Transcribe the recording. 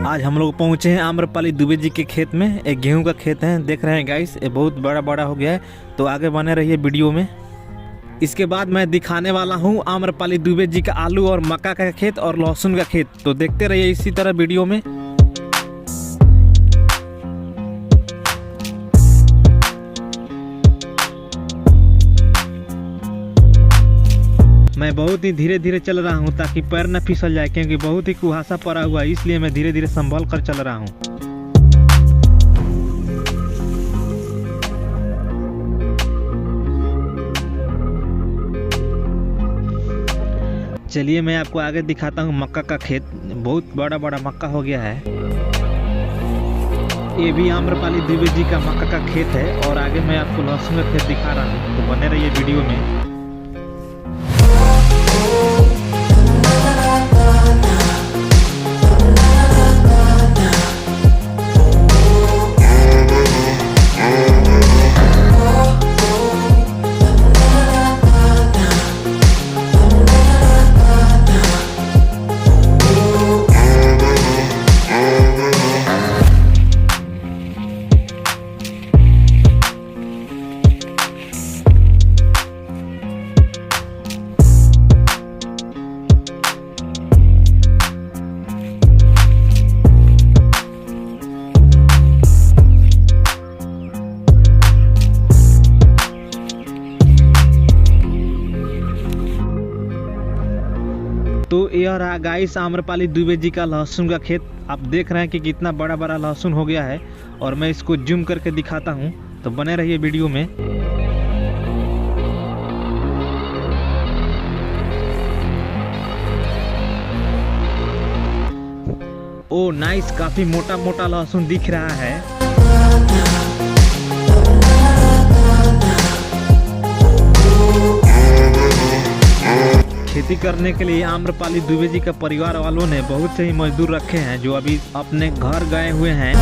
आज हम लोग पहुंचे हैं आम्रपाली दुबे जी के खेत में। एक गेहूं का खेत है, देख रहे हैं गाइस, ये बहुत बड़ा बड़ा हो गया है। तो आगे बने रहिए वीडियो में। इसके बाद मैं दिखाने वाला हूं आम्रपाली दुबे जी का आलू और मक्का का खेत और लहसुन का खेत। तो देखते रहिए इसी तरह वीडियो में। मैं बहुत ही धीरे धीरे चल रहा हूं ताकि पैर न फिसल जाए, क्योंकि बहुत ही कुहासा पड़ा हुआ है, इसलिए मैं धीरे धीरे संभल कर चल रहा हूं। चलिए मैं आपको आगे दिखाता हूं मक्का का खेत। बहुत बड़ा बड़ा मक्का हो गया है। ये भी आम्रपाली दुबे जी का मक्का का खेत है और आगे मैं आपको लहसुन का खेत दिखा रहा हूं। तो बने रहिए वीडियो में। तो यह रहा गाइस आम्रपाली दुबे जी का लहसुन का खेत। आप देख रहे हैं कि कितना बड़ा बड़ा लहसुन हो गया है और मैं इसको जूम करके दिखाता हूं। तो बने रहिए वीडियो में। ओ नाइस, काफी मोटा मोटा लहसुन दिख रहा है। खेती करने के लिए आम्रपाली दुबे जी का परिवार वालों ने बहुत से ही मजदूर रखे हैं जो अभी अपने घर गए हुए हैं।